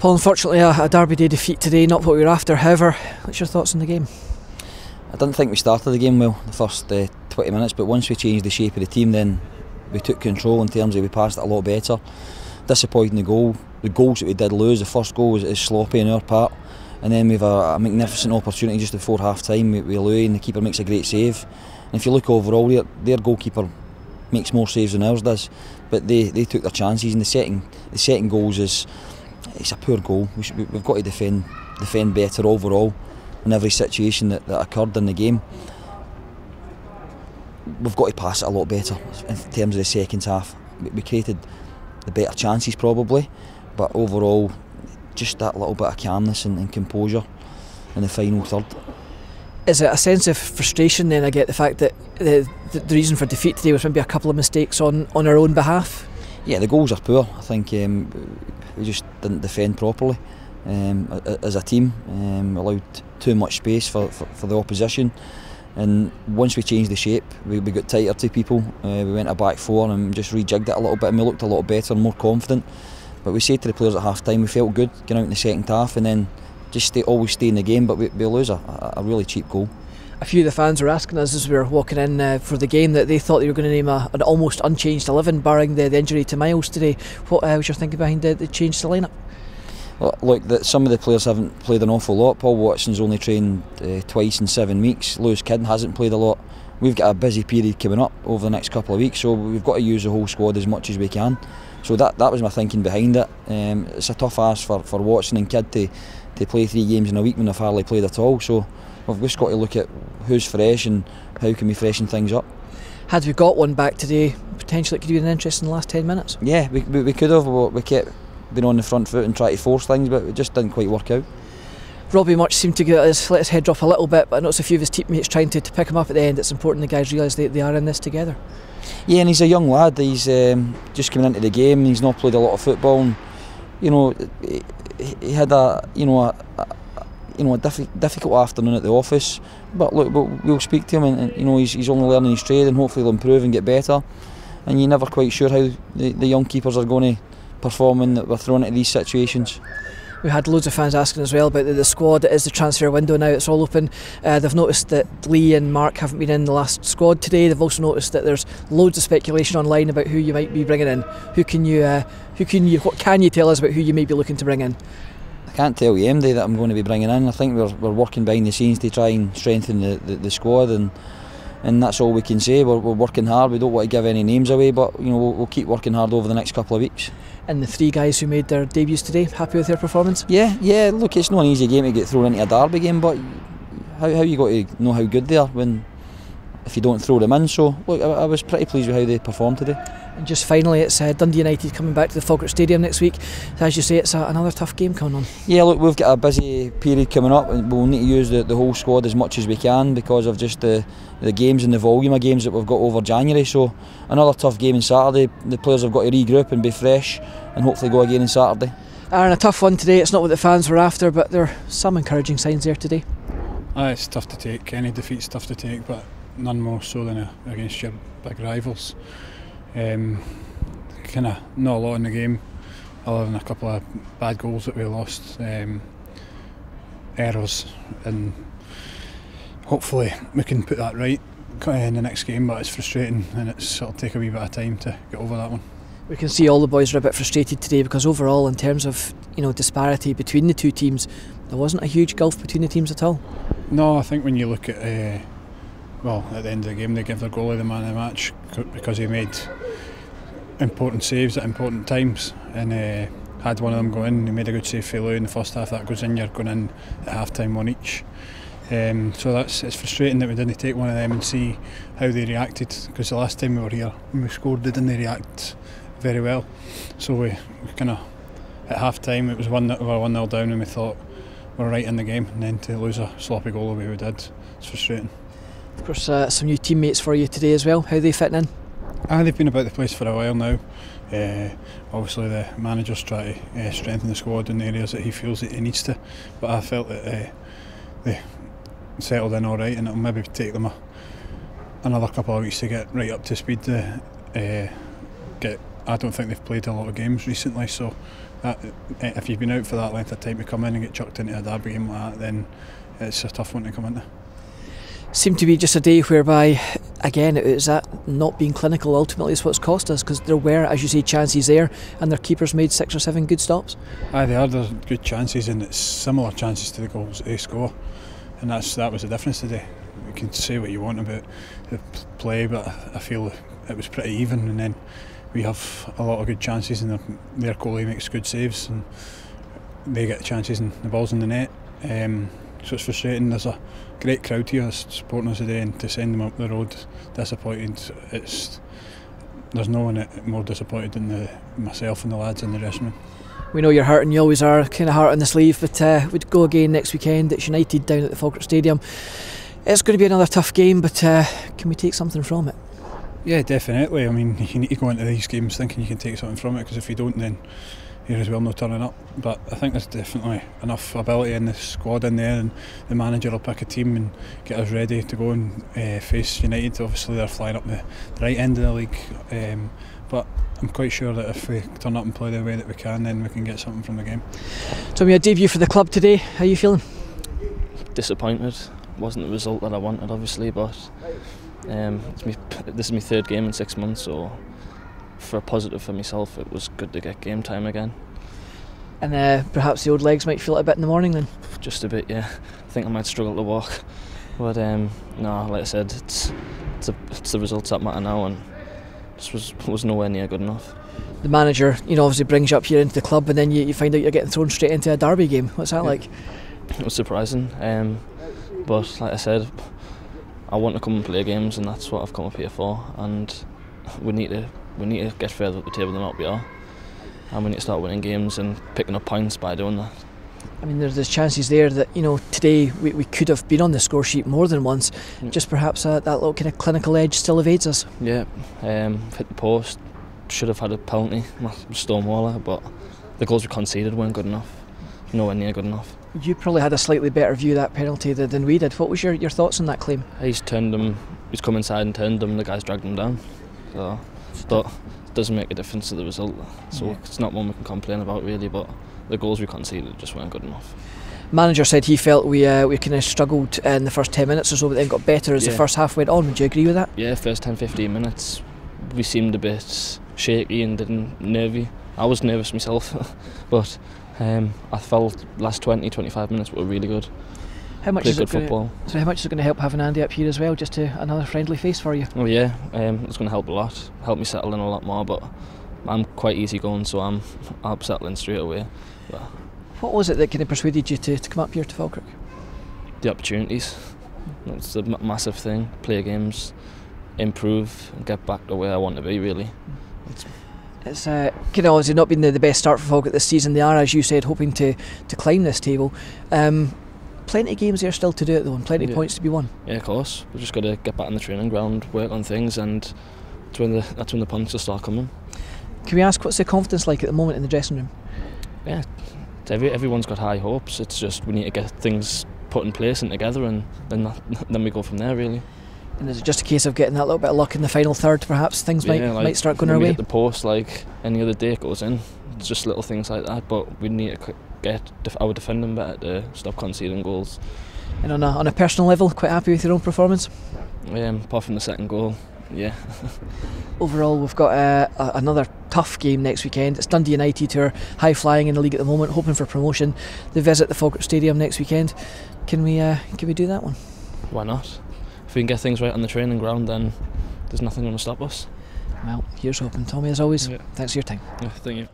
Paul, unfortunately a Derby Day defeat today, not what we were after. However, what's your thoughts on the game? I didn't think we started the game well the first 20 minutes, but once we changed the shape of the team, then we took control in terms of we passed it a lot better. Disappointing the goals that we did lose. The first goal is sloppy on our part, and then we've a magnificent opportunity just before half time with Louis, and the keeper makes a great save. And if you look overall, their goalkeeper makes more saves than ours does, but they took their chances. And the second goal it's a poor goal. We've got to defend better overall in every situation that occurred in the game. We've got to pass it a lot better in terms of the second half. We created the better chances probably, but overall just that little bit of calmness and composure in the final third. Is it a sense of frustration then, I get the fact that the reason for defeat today was maybe a couple of mistakes on our own behalf? Yeah, the goals are poor. I think we just didn't defend properly as a team. Allowed too much space for the opposition, and once we changed the shape, we got tighter to people. We went a back four and just rejigged it a little bit, and we looked a lot better and more confident. But we said to the players at half time we felt good going out in the second half, and then just always stay in the game, but we lose a really cheap goal. A few of the fans were asking us as we were walking in for the game that they thought they were going to name an almost unchanged 11 barring the injury to Miles today. What was your thinking behind the change to line-up? Well, look, some of the players haven't played an awful lot. Paul Watson's only trained twice in 7 weeks. Lewis Kidd hasn't played a lot. We've got a busy period coming up over the next couple of weeks, so we've got to use the whole squad as much as we can. So that was my thinking behind it. It's a tough ask for Watson and Kidd to play 3 games in a week when they've hardly played at all. So we've just got to look at who's fresh and how can we freshen things up. Had we got one back today, potentially it could have been an interest in the last 10 minutes. Yeah, we could have. We kept being on the front foot and try to force things, but it just didn't quite work out. Robbie Much seemed to let his head drop a little bit, but I noticed a few of his teammates trying to pick him up at the end. It's important the guys realise they are in this together. Yeah, and he's a young lad. He's just coming into the game. He's not played a lot of football, and he had a difficult afternoon at the office. But look, we'll speak to him, and he's only learning his trade, and hopefully he'll improve and get better. And you're never quite sure how the young keepers are going to perform when we're thrown into these situations. We had loads of fans asking as well about the squad. It is the transfer window now, it's all open. They've noticed that Lee and Mark haven't been in the last squad today. They've also noticed that there's loads of speculation online about who you might be bringing in. What can you tell us about who you may be looking to bring in? I can't tell you MD that I'm going to be bringing in. I think we're working behind the scenes to try and strengthen the squad, and that's all we can say. We're working hard. We don't want to give any names away, but we'll keep working hard over the next couple of weeks. And the 3 guys who made their debuts today, happy with their performance? Yeah. Look, it's not an easy game to get thrown into a derby game, but how you got to know how good they are if you don't throw them in. So look, I was pretty pleased with how they performed today. And just finally, it's Dundee United coming back to the Falkirk Stadium next week. As you say, it's another tough game coming on. Yeah, look, we've got a busy period coming up, and we'll need to use the whole squad as much as we can because of just the games and the volume of games that we've got over January. So another tough game on Saturday. The players have got to regroup and be fresh, and hopefully go again on Saturday. Aaron, a tough one today. It's not what the fans were after, but there are some encouraging signs there today. It's tough to take. Any defeat's tough to take, but none more so than against your big rivals. Kind of not a lot in the game, other than a couple of bad goals that we lost, errors, and hopefully we can put that right in the next game. But it's frustrating, and it'll take a wee bit of time to get over that one. We can see all the boys are a bit frustrated today because overall, in terms of disparity between the two teams, there wasn't a huge gulf between the teams at all. No, I think when you look at at the end of the game, they give their goalie the man of the match because he made important saves at important times, and had one of them go in. He made a good save for Louis in the first half. That goes in, you're going in at half time on each. So it's frustrating that we didn't take one of them and see how they reacted, because the last time we were here when we scored, they didn't react very well. So we kind of, at half time, it was 1-0 down, and we thought we were right in the game, and then to lose a sloppy goal the way we did, it's frustrating. Of course, some new teammates for you today as well. How are they fitting in? They've been about the place for a while now. Obviously the manager's trying to strengthen the squad in the areas that he feels that he needs to, but I felt that they settled in alright, and it'll maybe take them another couple of weeks to get right up to speed, to get I don't think they've played a lot of games recently, so if you've been out for that length of time to come in and get chucked into a derby game like that, then it's a tough one to come into. Seemed to be just a day whereby, again, it was that not being clinical ultimately is what's cost us, because there were, as you say, chances there, and their keepers made 6 or 7 good stops. Aye, they are. There's good chances, and it's similar chances to the goals they score, and that was the difference today. You can say what you want about the play, but I feel it was pretty even, and then we have a lot of good chances, and their goalie makes good saves, and they get chances and the ball's in the net. So it's frustrating. There's a great crowd here supporting us today, and to send them up the road disappointed, there's no one more disappointed than myself and the lads in the dressing room. We know you're hurt, and you always are, kind of heart on the sleeve, but we'd go again next weekend. It's United down at the Falkirk Stadium. It's going to be another tough game, but can we take something from it? Yeah, definitely. I mean, you need to go into these games thinking you can take something from it, because if you don't, then you're as well not turning up. But I think there's definitely enough ability in the squad in there, and the manager will pick a team and get us ready to go and face United. Obviously they're flying up the right end of the league, but I'm quite sure that if we turn up and play the way that we can, then we can get something from the game. Tommy, a debut for the club today. How are you feeling? Disappointed. Wasn't the result that I wanted, obviously, but this is my 3rd game in 6 months, so for a positive for myself, it was good to get game time again. And perhaps the old legs might feel it a bit in the morning then? Just a bit, yeah. I think I might struggle to walk, but no, like I said, it's the results that matter now, and this was nowhere near good enough. The manager, obviously brings you up here into the club, and then you find out you're getting thrown straight into a derby game. What's that like? It was surprising, but like I said, I want to come and play games, and that's what I've come up here for. And we need to get further up the table than what we are, and we need to start winning games and picking up points by doing that. I mean, there's chances there that today we could have been on the score sheet more than once. Just perhaps that little kind of clinical edge still evades us. Yeah, hit the post. Should have had a penalty, Stonewaller, but the goals we conceded weren't good enough. Nowhere near good enough. You probably had a slightly better view of that penalty than we did. What was your thoughts on that claim? He's come inside and turned him, and the guy's dragged him down. So, but it doesn't make a difference to the result. So it's not one we can complain about really, but the goals we conceded just weren't good enough. Manager said he felt we kind of struggled in the first 10 minutes or so, but then got better as the first half went on. Would you agree with that? Yeah, first 10-15 minutes we seemed a bit shaky and nervy. I was nervous myself, but I felt last 20-25 minutes were really good. How much is it football? So how much is it going to help having Andy up here as well, just to another friendly face for you? Oh yeah, it's going to help a lot, help me settle in a lot more, but I'm quite easy going, so I'll settle in straight away. But what was it that kind of persuaded you to come up here to Falkirk? The opportunities. That's a massive thing. Play games, improve, and get back to where I want to be really. It's obviously not been the best start for Falkirk this season. They are, as you said, hoping to climb this table. Plenty of games there still to do it though, and plenty of points to be won. Yeah, of course. We've just got to get back in the training ground, work on things, and that's when the points will start coming. Can we ask, what's the confidence like at the moment in the dressing room? Yeah, everyone's got high hopes. It's just we need to get things put in place and together, and then we go from there really. And is it just a case of getting that little bit of luck in the final third, perhaps? Things might start going our way? We hit the post like any other day it goes in. It's just little things like that, but we need to get our defending better to stop conceding goals. And on a personal level, quite happy with your own performance? Apart from the second goal, yeah. Overall, we've got another tough game next weekend. It's Dundee United, who are high flying in the league at the moment, hoping for promotion. They visit the Falkirk Stadium next weekend. Can we do that one? Why not? If we can get things right on the training ground, then there's nothing going to stop us. Well, here's hoping. Tommy, as always, thanks for your time. Yeah, thank you.